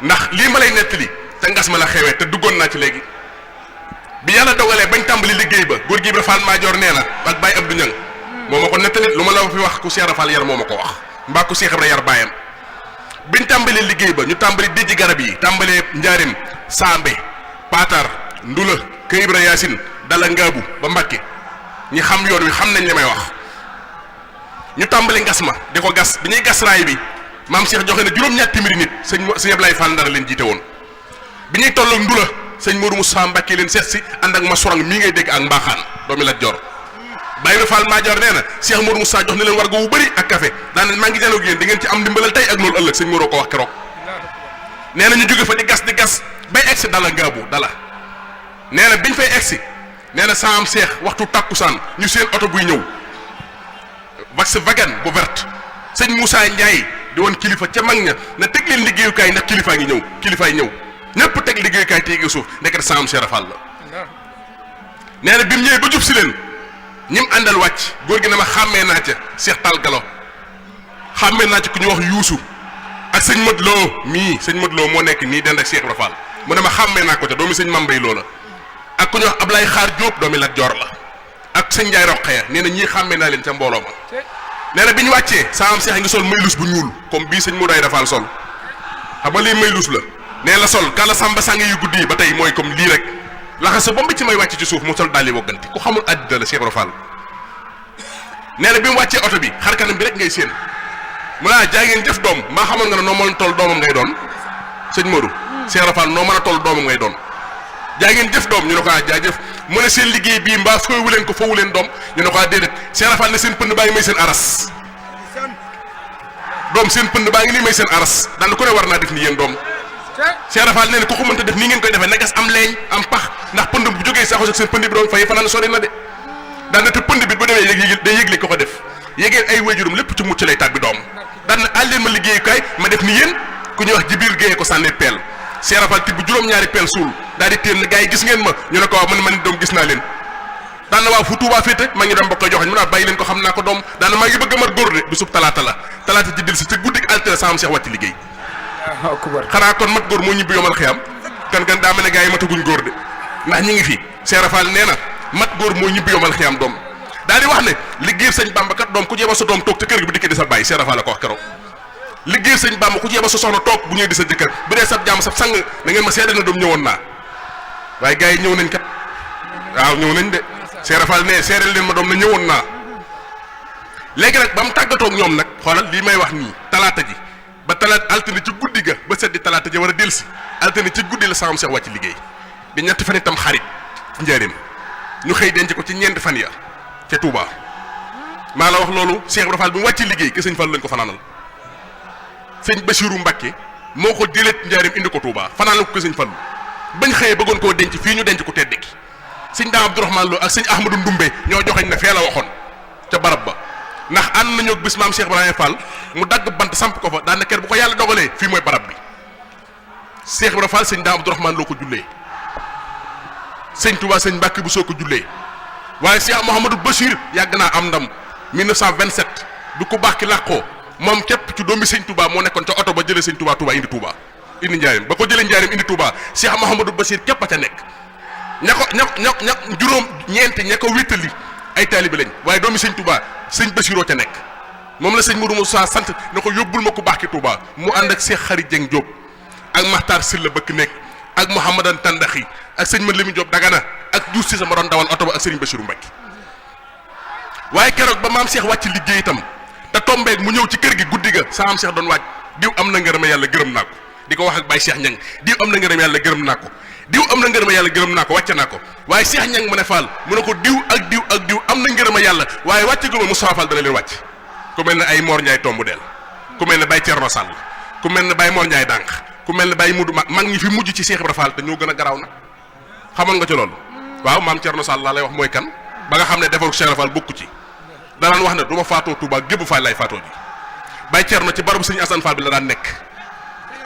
ndax lii ma lay nettali te ngas ma la xewee te duggoon naa ci léegi bi yàlla dogalee bañ tàmbali liggéey ba góor gi Ibra Fall Maajoor nee na ak Baye Abdou Niang moo ma ko nettali lu ma la fi wax ku Cheikh Ibra Fall yar moo ma ko wax mbaa ku Cheikh Ibra yar baayam biñ tàmbalee liggéey ba ñu tàmbali dijji garab yi tàmbalee njaarim Sambe Paatar Ndula Kër Ibra Yaasin Dala Ngaabu ba Mbàkke ñi xam yoon wi xam nañ li may wax ñu tàmbali ngas ma di ko gas bi ñuy gas raay bi maam Cheikh joxe na juróom-ñaar téeméeri nit sëñ Ablaye Fall Ndar leen jiite woon bi ñuy tolloog Ndula sëñ Modou Moussa Mbacke leen seet si ànd ak Masourang mii ngay dégg ak Mbaxaan doomi Lat Joor Baye Fall Maajoor nee na Cheikh Modou Moussa jox na leen wargo wu bëri ak café daan maa ngi janoog yéen di ngeen ci am ndimbalal tey ak loolu ëllëg sëñ Modou ko wax keroog nee na ñu jóge fa di gas bay egsi Dala Ngaabu Dala nee na biñ fay egsi nee na saam Cheikh waxtu tàkkusaan ñu seen oto buy ñëw Volkswagen bu verte sëñ Moussa Ndiaye di woon kilifa ca mag ña na teg leen liggéeyukaay ndax kilifaa ngi ñëw kilifaay ñëw ñëpp teg liggéeyukaay téegi suuf ndeket saam Cheikh Fall la nee na bi mu ñëwee ba jub si leen ñi mu àndal wàcc góor gi ne ma xàmmee naa ca Cheikh Tall Galo xàmmee naa ci ku ñu wax Yuusu ak sëñ Modou Lo mii sëñ Modou Lo moo nekk nii dend ak Cheikh Ibra Fall mu ne ma xàmmee naa ko ca doomi sëñ Mambay Lo la ak ku ñu wax Ablaye Xaar Diop doomi Lat Joor la ak sëñ Ndiaye Roqeya nee na ñii xàmmee naa leen ca mbooloo ma nee na bi ñu wàccee saam Cheikh ngi sol maylus bu ñuul comme bii sëñ Modou Ayda Fall sol xam nga lii maylus la nee la sol kala samba sàng yu guddi yi ba tey mooy comme lii rek laxasa ba ci may wàcc ci suuf mu sol daal di wogganti ku xamul àddina la Cheikh Ibra Fall nee na bi mu wàccee oto bi xar kanam bi rek ngay séen mu naa jaa ngeen jëf doom maa xamoon nga ne noo mën a toll doomam ngay doon sëñ Modou Cheikh Ibra Fall noo mën a toll doomam ngay doon jaa ngeen jëf doom ñu ne ko jaajëf mu ne seen liggéey bii mbaa foowu leen ko foowu leen doom ñu ne ko déedéet Cheikh Ibra Fall ne seen pënd baa ngi may seen aras doom seen pënd baa ngi nii may seen aras daan ku ne war naa def ni yéen doom Cheikh Ibra Fall nee na ku ko mënta def nii ngeen koy defee nagas am leeñ am pax ndax pënd bu jógee saxos ak seen pënd bi doon fay fanaan sori na de daan na te pënd bi bu demee yëg day yëgle ko ko def yégeen ay wéjurum lépp ci mucc lay tàbbi doom daan na àl leen ma liggéeyukaay ma def ni yéen ku ñuy wax Jibril Guèye ko sànnee peel Cheikh Ibra Fall tibb juróom-ñaari peel suul daal di téen gars yi gis ngeen ma ñu ne ko waaw man doom gis naa leen daan na waaw fu Tuubaa féete maa ngi doon mbokk joxañ mu naa bàyyi leen ko xam naa ko doom daan na maa ngi bëgg a mat góor de bisub talaata la talaata ji dil si ca guddik altine saam Cheikh wàcc liggéey xanaa kon mat góor moo ñibbi yomal xiyam kan daa mel ne gars yi mataguñ góor de ndax ñi ngi fi Cheikh Ibra Fall nee na mat góor moo ñibbi yomal xiyam doom daal di wax ne liggéey sëñ Bamba kat doom ku jeeba sa doom toog ca kër gi bu dikkee di sa bàyyi Cheikh Ibra Fall la ko wax keroog liggéey sëñ Bamba ku jeeba sa soxna toog bu ñëwee di sa jëkkër bu dee sab jaam sab sang na ngeen ma seede na doom ñëwoon naa waaye gars yi ñëw nañ kat waaw ñëw nañ de Cheikh Ibra Fall ne seedeel leen ma doom na ñëwoon naa léegi nag ba mu tàggatoog ñoom nag xoolal lii may wax nii talaata ji ba talaata altine ci guddi ga ba seddi talaata ji war a delsi altine ci guddi la saam Cheikh wàcc liggéey bi ñetti fan itam xarit njëriñ ñu xëy denc ko ci ñeenti fan ya ca Touba maa la wax loolu Cheikh Ibra Fall bi mu wàcc liggéey ke sëñ Fall lañ ko fanaanal sëñ Bachirou Mbacke moo ko jëlee njaarim indi ko Touba fanaanal ko ke sëñ Fall bañ xëyee bëggoon koo denc fii ñu denc ko tedd ki sëñ Daam Abdourahmane Lo ak sëñ Ahmadou Ndumbe ñoo joxeñ na fee la waxoon ca barab ba ndax ànd nañoo bis maam Cheikh Ibrahima Fall mu dagg bant samp ko fa daan na kër bu ko yàlla dogalee fii mooy barab bi Cheikh Ibrahima Fall sëñ Daam Abdourahmane Lo ko jullee sëñ Touba sëñ Mbacke bu soo ko jullee waaye Cheikh Mouhamadou Bachir yàgg naa am ndam 1927 du ko baax ki làqoo moom képp ci doomi sëñ Touba moo nekkoon ca oto ba jëlee sëñ Touba indi Touba indi njaarim ba ko jëlee njaarim indi Touba Cheikh Mouhamadou Bachir képp a ca nekk ña juróom ñeenti ña ko wéttali ay taalibe lañ waaye doomi sëñ Touba sëñ Bachiroo ca nekk moom la sëñ Mourou Moussa sant na ko yóbbul ma ko baax ki Touba mu ànd ak Cheikh Khary Dieng Diop ak Makhtar Sylla bëkk nekk ak Mouhamadan Tandaxi ak sëñ Mat Lamin Diop Dagana ak Diouf si sama doon dawal oto ba ak sëriñ Bachirou Mbacke waaye keroog ba maam Cheikh wàcc liggéey itam te tombeeg mu ñëw ci kër gi guddi ga sa maam Cheikh doon wàcc diw am na ngërëm yàlla gërëm naa ko di ko wax ak Baye Cheikh Ñang diw am na ngërëm yàlla gërëm naa ko diw am na ngërëm yàlla gërëm naa ko wàcce naa ko waaye Cheikh Ñang mu ne Fall mu ne ko diw ak diw ak diw am na ngërëm yàlla waaye wàcce gu ma Moustapha Fall dana leen wàcc ku mel ne ay Mor Ndiaye tombu del ku mel ne Baye Thierno Sall ku mel ne Baye Mor Ndiaye dànq ku mel ne Baye Mudu mag ñi fi mujj ci Cheikh Ibra Fall te ñoo gën a garaaw nag xamoon nga ci loolu waaw maam Thierno Sall laa lay wax mooy kan ba nga xam ne defaru Cheikh Ibra Fall bokku ci danaan wax ne du ma faatoo Touba gébu Fall lay faatoo ji Baye Thierno ci barabu sëñ Assane Fall bi la daan nekk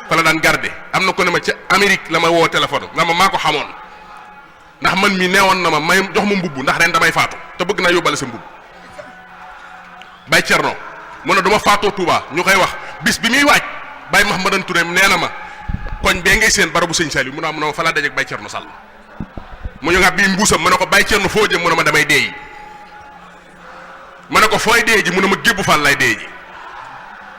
fa la daan garde am na ko ne ma ca Amérique la ma woo téléphone nga ma maa ko xamoon ndax man mi neewoon na ma may jox ma mbubb ndax ren damay faatu te bëgg naa yóbbale sa mbubb Baye Thierno mu ne du ma faatoo Touba ñu koy wax bis bi muy waaj Baye Mahamadan Touré nee na ma koñ bee ngay seen barabu sëñ Saliou mu ne ma fa laa dajeeg Baye Thierno Sall mu ñu nga bii mbuusam ma ne ko Baye Thierno foo jëm mu ne ma damay deeyi ma ne ko fooy dee ji mu ne ma Gébbu Fall lay dee ji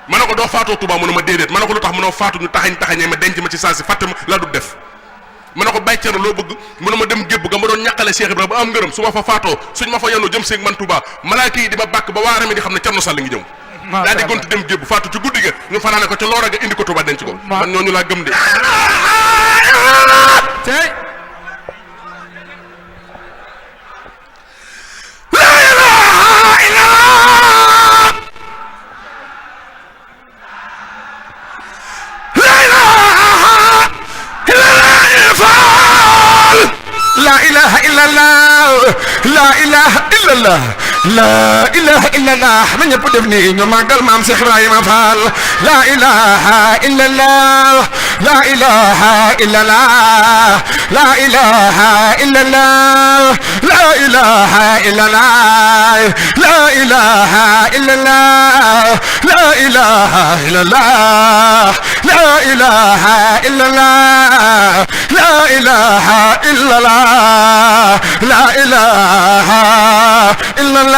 ma ne ko doo faatoo Touba mu ne ma déedéet ma ne ko lu tax mu ne faatu ñu taxañee ma denc ma ci saa si fàtte ma la du def ma ne ko Baye Thierno loo bëgg mu ne ma dem Gébbu ga ma doon ñàqale Cheikh Ibrahima ba am ngërëm su ma fa faatoo suñ ma fa yanoo jëm seeg man Touba malaaka yi di ma bàkk ba waarami di xam ne Thierno Sall ngi ñëw daa di gontu dem Gébbu faatu ci guddi ga ñu fanaane ko ca loora ga indi ko Touba denc ko man ñooñu laa gëm de لا إله إلا الله لا إله إلا الله لا إله إلا الله من يبدفني نما قال مام سخراي ما فعل لا إله إلا الله لا إله إلا الله لا إله إلا الله لا إله إلا الله لا إله إلا الله لا إله إلا الله لا إله إلا الله لا إله إلا الله لا إله إلا الله